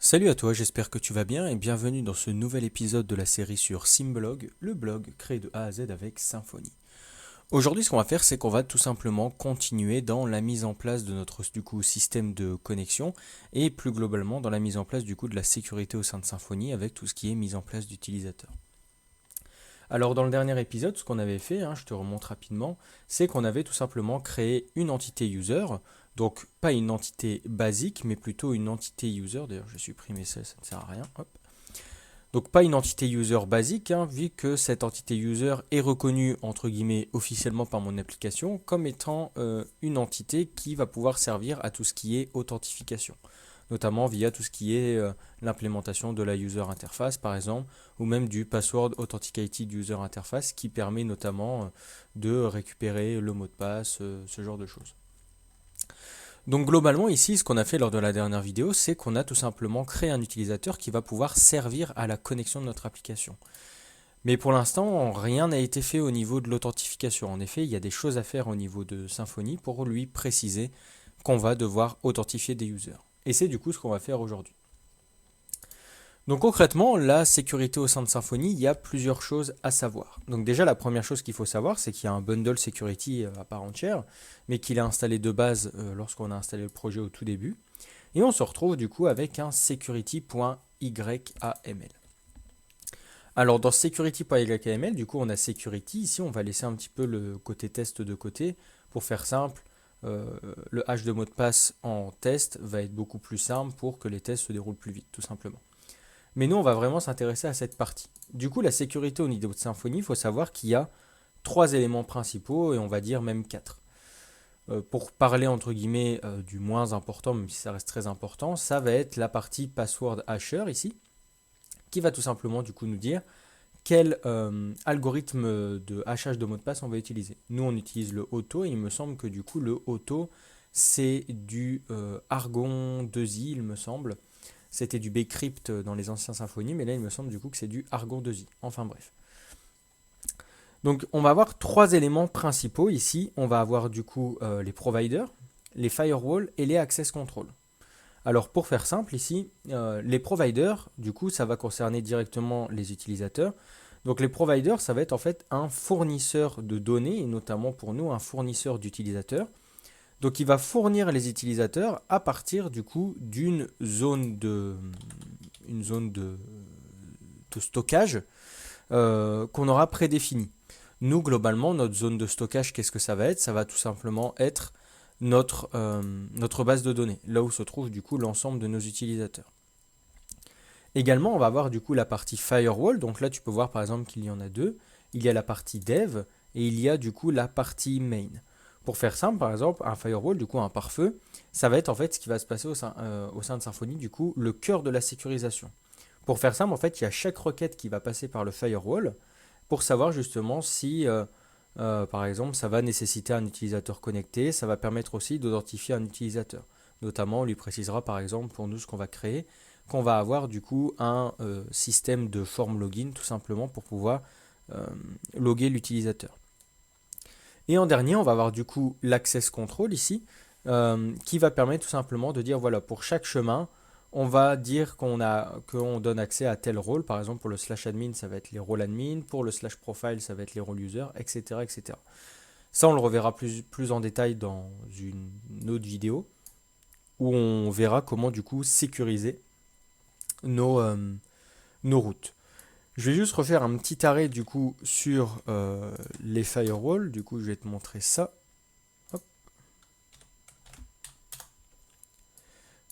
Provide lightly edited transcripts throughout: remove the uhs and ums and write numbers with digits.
Salut à toi, j'espère que tu vas bien et bienvenue dans ce nouvel épisode de la série sur Symblog, le blog créé de A à Z avec Symfony. Aujourd'hui, ce qu'on va faire, c'est qu'on va tout simplement continuer dans la mise en place de notre système de connexion et plus globalement dans la mise en place de la sécurité au sein de Symfony avec tout ce qui est mise en place d'utilisateurs. Alors dans le dernier épisode, ce qu'on avait fait, je te remonte rapidement, c'est qu'on avait tout simplement créé une entité user, donc pas une entité basique, mais plutôt une entité user. D'ailleurs, je vais supprimer ça, ça ne sert à rien. Hop. Donc pas une entité user basique, vu que cette entité user est reconnue entre guillemets officiellement par mon application comme étant une entité qui va pouvoir servir à tout ce qui est authentification, notamment via tout ce qui est l'implémentation de la user interface par exemple, ou même du password authenticated user interface qui permet notamment de récupérer le mot de passe, ce genre de choses. Donc globalement ici, ce qu'on a fait lors de la dernière vidéo, c'est qu'on a tout simplement créé un utilisateur qui va pouvoir servir à la connexion de notre application. Mais pour l'instant, rien n'a été fait au niveau de l'authentification. En effet, il y a des choses à faire au niveau de Symfony pour lui préciser qu'on va devoir authentifier des users. Et c'est du coup ce qu'on va faire aujourd'hui. Donc concrètement, la sécurité au sein de Symfony, il y a plusieurs choses à savoir. Donc déjà, la première chose qu'il faut savoir, c'est qu'il y a un bundle security à part entière, mais qu'il est installé de base lorsqu'on a installé le projet au tout début. Et on se retrouve du coup avec un security.yml. Alors dans security.yml, du coup on a security. Ici, on va laisser un petit peu le côté test de côté. Pour faire simple, le hash de mot de passe en test va être beaucoup plus simple pour que les tests se déroulent plus vite, tout simplement. Mais nous, on va vraiment s'intéresser à cette partie. Du coup, la sécurité au niveau de Symfony, il faut savoir qu'il y a trois éléments principaux et on va dire même quatre. Pour parler entre guillemets du moins important, même si ça reste très important, ça va être la partie password hasher ici, qui va tout simplement du coup nous dire quel algorithme de hachage de mot de passe on va utiliser. Nous, on utilise le auto et il me semble que du coup, le auto, c'est du Argon 2i, il me semble. C'était du Bcrypt dans les anciens symphonies, mais là il me semble du coup que c'est du Argon 2i. Enfin bref. Donc on va avoir trois éléments principaux ici. On va avoir du coup les providers, les firewalls et les access control. Alors pour faire simple ici, les providers, du coup ça va concerner directement les utilisateurs. Donc les providers, ça va être en fait un fournisseur de données, et notamment pour nous un fournisseur d'utilisateurs. Donc il va fournir les utilisateurs à partir du coup d'une zone de stockage qu'on aura prédéfinie. Nous, globalement, notre zone de stockage, qu'est-ce que ça va être? Ça va tout simplement être notre base de données, là où se trouve du coup l'ensemble de nos utilisateurs. Également, on va avoir du coup la partie firewall. Donc là, tu peux voir par exemple qu'il y en a deux. Il y a la partie dev et il y a du coup la partie main. Pour faire simple, par exemple, un firewall, du coup un pare-feu, ça va être en fait ce qui va se passer au sein de Symfony, du coup le cœur de la sécurisation. Pour faire simple, en fait, il y a chaque requête qui va passer par le firewall pour savoir justement si, par exemple, ça va nécessiter un utilisateur connecté. Ça va permettre aussi d'identifier un utilisateur. Notamment, on lui précisera par exemple pour nous ce qu'on va créer, qu'on va avoir du coup un système de forme login tout simplement pour pouvoir loguer l'utilisateur. Et en dernier, on va avoir du coup l'access control ici, qui va permettre tout simplement de dire voilà, pour chaque chemin, on va dire qu'on donne accès à tel rôle. Par exemple, pour le slash admin, ça va être les rôles admin. Pour le slash profile, ça va être les rôles user, etc., etc. Ça, on le reverra plus en détail dans une autre vidéo où on verra comment du coup sécuriser nos, nos routes. Je vais juste refaire un petit arrêt du coup sur les firewalls. Du coup, je vais te montrer ça. Hop.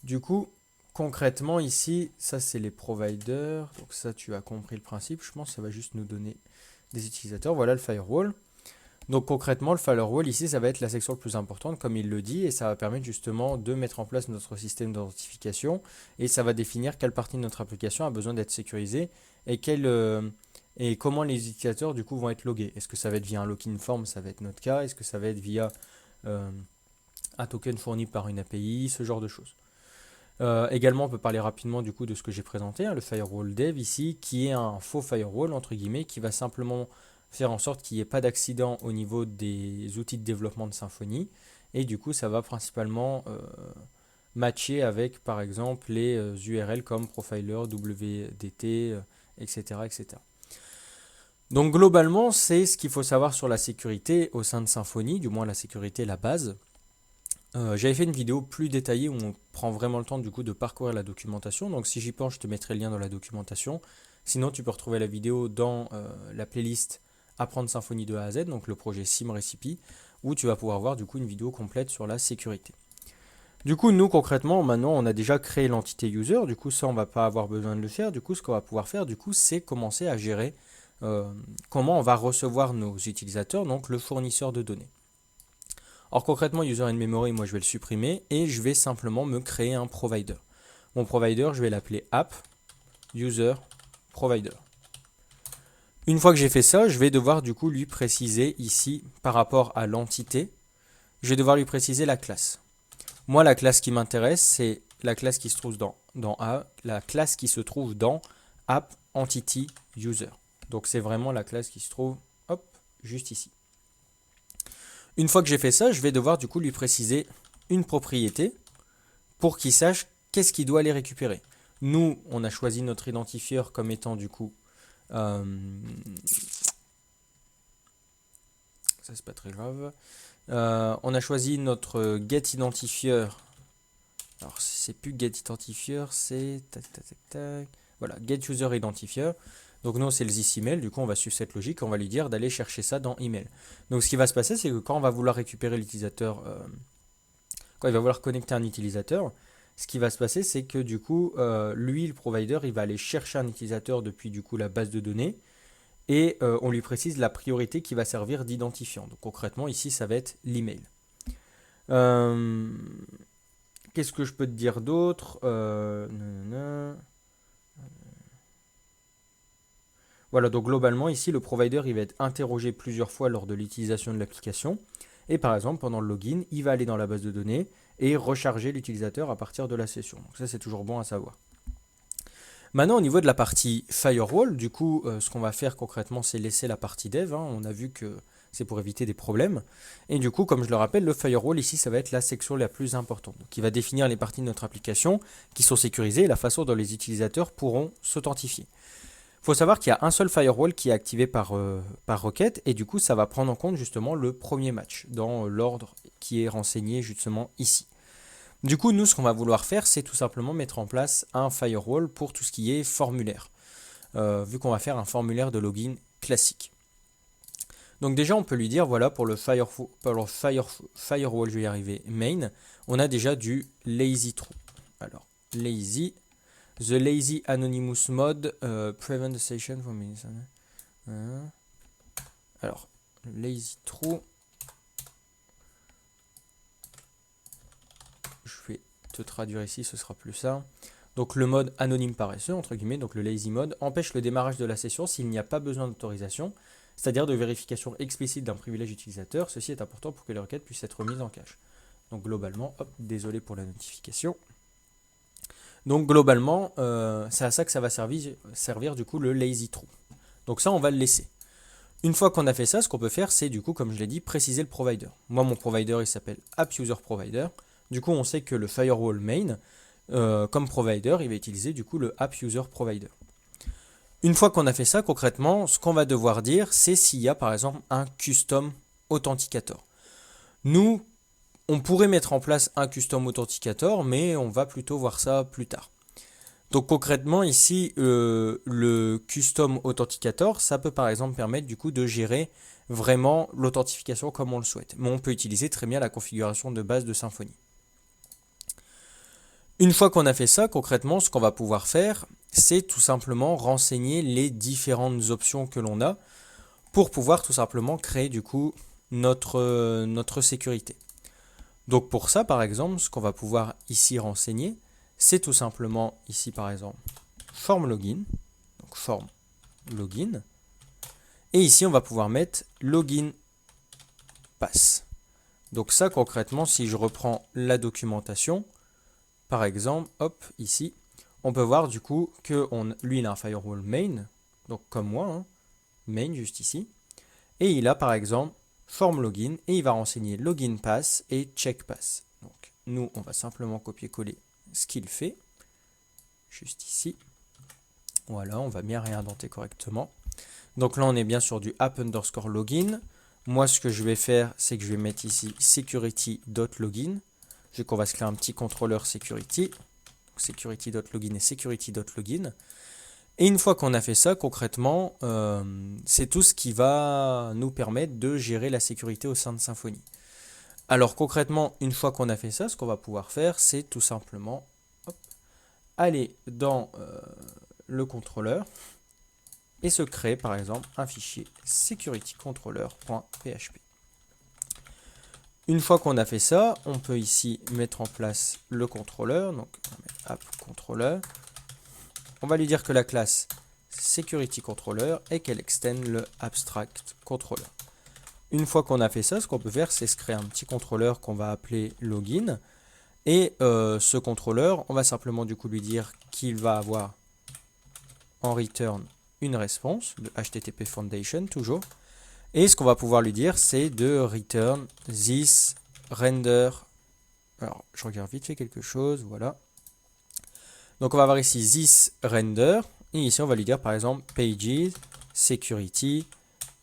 Du coup, concrètement ici, ça c'est les providers. Donc ça, tu as compris le principe. Je pense que ça va juste nous donner des utilisateurs. Voilà le firewall. Donc concrètement, le firewall ici, ça va être la section la plus importante, comme il le dit, et ça va permettre justement de mettre en place notre système d'identification, et ça va définir quelle partie de notre application a besoin d'être sécurisée, et comment les utilisateurs du coup vont être logués. Est-ce que ça va être via un login form, ça va être notre cas, est-ce que ça va être via euh, un token fourni par une API, ce genre de choses. Également, on peut parler rapidement du coup de ce que j'ai présenté, le firewall dev ici, qui est un faux firewall, entre guillemets, qui va simplement faire en sorte qu'il n'y ait pas d'accident au niveau des outils de développement de Symfony. Et du coup, ça va principalement matcher avec par exemple les URL comme profiler, WDT, etc., etc. Donc globalement, c'est ce qu'il faut savoir sur la sécurité au sein de Symfony, du moins la sécurité, la base. J'avais fait une vidéo plus détaillée où on prend vraiment le temps du coup de parcourir la documentation. Donc si j'y pense, je te mettrai le lien dans la documentation. Sinon, tu peux retrouver la vidéo dans la playlist Apprendre Symfony de A à Z, donc le projet SimRecipe, où tu vas pouvoir voir du coup une vidéo complète sur la sécurité. Du coup, nous concrètement, maintenant, on a déjà créé l'entité user. Du coup, ça, on va pas avoir besoin de le faire. Du coup, ce qu'on va pouvoir faire, du coup, c'est commencer à gérer comment on va recevoir nos utilisateurs, donc le fournisseur de données. Alors concrètement, user in memory, moi je vais le supprimer et je vais simplement me créer un provider. Mon provider, je vais l'appeler app user provider. Une fois que j'ai fait ça, je vais devoir du coup lui préciser ici par rapport à l'entité, je vais devoir lui préciser la classe. Moi, la classe qui m'intéresse, c'est la classe qui se trouve la classe qui se trouve dans app entity user. Donc c'est vraiment la classe qui se trouve, hop, juste ici. Une fois que j'ai fait ça, je vais devoir du coup lui préciser une propriété pour qu'il sache qu'est-ce qu'il doit aller récupérer. Nous, on a choisi notre identifieur comme étant du coup, ça c'est pas très grave, on a choisi notre getIdentifier. Alors c'est plus getIdentifier, c'est voilà, getUserIdentifier. Donc nous c'est le this-email, du coup on va suivre cette logique, on va lui dire d'aller chercher ça dans email. Donc ce qui va se passer, c'est que quand on va vouloir récupérer l'utilisateur, quand il va vouloir connecter un utilisateur, ce qui va se passer, c'est que du coup, lui, le provider, il va aller chercher un utilisateur depuis du coup la base de données et on lui précise la priorité qui va servir d'identifiant. Donc concrètement, ici, ça va être l'email. Qu'est-ce que je peux te dire d'autre Voilà, donc globalement, ici, le provider, il va être interrogé plusieurs fois lors de l'utilisation de l'application. Et par exemple, pendant le login, il va aller dans la base de données et recharger l'utilisateur à partir de la session. Donc ça, c'est toujours bon à savoir. Maintenant, au niveau de la partie firewall, du coup, ce qu'on va faire concrètement, c'est laisser la partie dev. On a vu que c'est pour éviter des problèmes. Et du coup, comme je le rappelle, le firewall ici, ça va être la section la plus importante, qui va définir les parties de notre application qui sont sécurisées et la façon dont les utilisateurs pourront s'authentifier. Il faut savoir qu'il y a un seul firewall qui est activé par requête et du coup ça va prendre en compte justement le premier match dans l'ordre qui est renseigné justement ici. Du coup nous ce qu'on va vouloir faire c'est tout simplement mettre en place un firewall pour tout ce qui est formulaire, vu qu'on va faire un formulaire de login classique. Donc déjà on peut lui dire voilà pour le firewall je vais y arriver main, on a déjà du lazy true. Alors lazy The lazy anonymous mode prevent the session from alors, lazy true. Je vais te traduire ici, ce sera plus ça. Donc le mode anonyme paresseux, entre guillemets, donc le lazy mode, empêche le démarrage de la session s'il n'y a pas besoin d'autorisation, c'est-à-dire de vérification explicite d'un privilège utilisateur. Ceci est important pour que les requêtes puissent être mises en cache. Donc globalement, hop, désolé pour la notification. Donc globalement, c'est à ça que ça va servir du coup le lazy true. Donc ça, on va le laisser. Une fois qu'on a fait ça, ce qu'on peut faire, c'est du coup, comme je l'ai dit, préciser le provider. Moi, mon provider, il s'appelle AppUserProvider. Du coup, on sait que le firewall main, comme provider, il va utiliser du coup le AppUserProvider. Une fois qu'on a fait ça, concrètement, ce qu'on va devoir dire, c'est s'il y a par exemple un custom authenticator. Nous, on pourrait mettre en place un custom authenticator, mais on va plutôt voir ça plus tard. Donc concrètement ici, le custom authenticator, ça peut par exemple permettre du coup de gérer vraiment l'authentification comme on le souhaite. Mais on peut utiliser très bien la configuration de base de Symfony. Une fois qu'on a fait ça, concrètement, ce qu'on va pouvoir faire, c'est tout simplement renseigner les différentes options que l'on a pour pouvoir tout simplement créer du coup notre sécurité. Donc pour ça, par exemple, ce qu'on va pouvoir ici renseigner, c'est tout simplement ici par exemple form login, donc form login, et ici on va pouvoir mettre login pass. Donc ça concrètement, si je reprends la documentation, par exemple, hop, ici, on peut voir du coup que lui il a un firewall main, donc comme moi, main juste ici, et il a par exemple form login et il va renseigner login pass et check pass. Donc nous, on va simplement copier-coller ce qu'il fait, juste ici. Voilà, on va bien réindenter correctement. Donc là, on est bien sur du app_login. Moi, ce que je vais faire, c'est que je vais mettre ici security.login. Vu qu'on va se créer un petit contrôleur security. Security.login et security.login. Et une fois qu'on a fait ça, concrètement, c'est tout ce qui va nous permettre de gérer la sécurité au sein de Symfony. Alors concrètement, une fois qu'on a fait ça, ce qu'on va pouvoir faire, c'est tout simplement aller dans le contrôleur et se créer par exemple un fichier securitycontroller.php. Une fois qu'on a fait ça, on peut ici mettre en place le contrôleur, donc on va mettre app_controller. On va lui dire que la classe securityController et qu'elle extend le abstract_controller. Une fois qu'on a fait ça, ce qu'on peut faire, c'est se créer un petit contrôleur qu'on va appeler login. Et ce contrôleur, on va simplement du coup lui dire qu'il va avoir en return une réponse de HTTP Foundation toujours. Et ce qu'on va pouvoir lui dire, c'est de return this render. Alors, je regarde vite fait quelque chose, voilà. Donc on va avoir ici this render, et ici on va lui dire par exemple pages security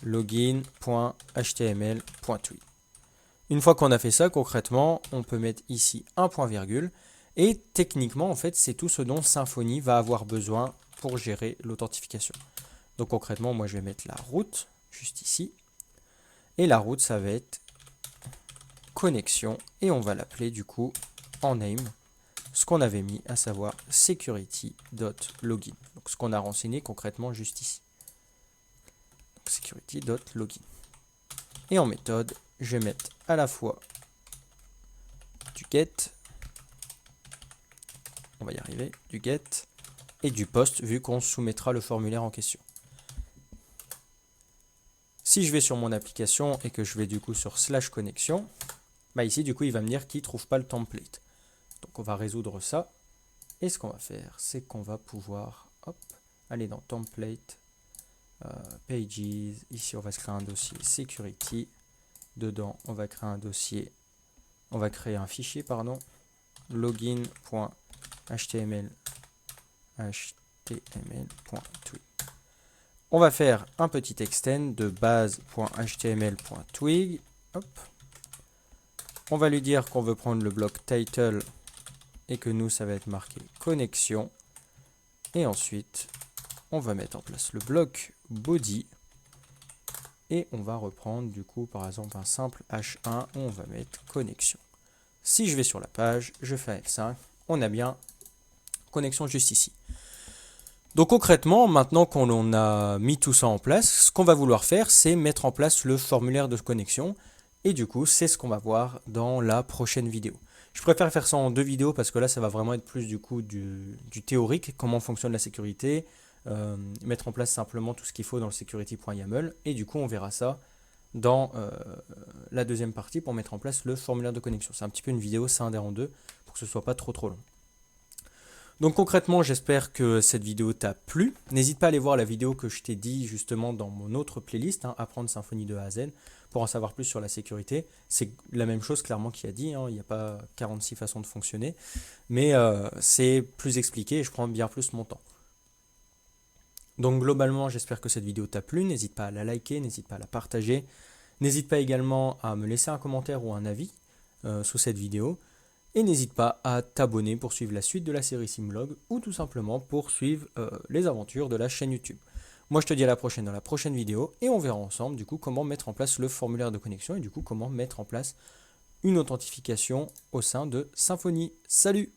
login.html.tweet. Une fois qu'on a fait ça, concrètement, on peut mettre ici un point virgule, et techniquement en fait c'est tout ce dont Symfony va avoir besoin pour gérer l'authentification. Donc concrètement, moi je vais mettre la route juste ici, et la route ça va être connexion, et on va l'appeler du coup en name ce qu'on avait mis, à savoir security.login. Donc ce qu'on a renseigné concrètement juste ici. Security.login. Et en méthode, je vais mettre à la fois du get, on va y arriver, du get, et du post, vu qu'on soumettra le formulaire en question. Si je vais sur mon application et que je vais du coup sur /connexion, bah ici du coup il va me dire qu'il ne trouve pas le template. Donc on va résoudre ça. Et ce qu'on va faire, c'est qu'on va pouvoir aller dans template, pages, ici on va se créer un dossier security. Dedans, on va créer un dossier, on va créer un fichier, pardon, login.html, html.tweet. On va faire un petit extend de base.html.twig. On va lui dire qu'on veut prendre le bloc title et que nous, ça va être marqué connexion. Et ensuite, on va mettre en place le bloc body. Et on va reprendre du coup, par exemple, un simple H1 où on va mettre connexion. Si je vais sur la page, je fais un F5, on a bien connexion juste ici. Donc concrètement, maintenant qu'on a mis tout ça en place, ce qu'on va vouloir faire, c'est mettre en place le formulaire de connexion. Et du coup, c'est ce qu'on va voir dans la prochaine vidéo. Je préfère faire ça en 2 vidéos parce que là, ça va vraiment être plus du coup du théorique, comment fonctionne la sécurité, mettre en place simplement tout ce qu'il faut dans le security.yaml. Et du coup, on verra ça dans la deuxième partie pour mettre en place le formulaire de connexion. C'est un petit peu une vidéo scindée en 2 pour que ce ne soit pas trop long. Donc concrètement, j'espère que cette vidéo t'a plu. N'hésite pas à aller voir la vidéo que je t'ai dit justement dans mon autre playlist, apprendre Symfony de A à Z, pour en savoir plus sur la sécurité. C'est la même chose clairement qu'il a dit, il n'y a pas 46 façons de fonctionner, mais c'est plus expliqué et je prends bien plus mon temps. Donc globalement, j'espère que cette vidéo t'a plu. N'hésite pas à la liker, n'hésite pas à la partager. N'hésite pas également à me laisser un commentaire ou un avis sous cette vidéo. Et n'hésite pas à t'abonner pour suivre la suite de la série Simblog ou tout simplement pour suivre les aventures de la chaîne YouTube. Moi, je te dis à la prochaine dans la prochaine vidéo et on verra ensemble du coup comment mettre en place le formulaire de connexion et du coup comment mettre en place une authentification au sein de Symfony. Salut!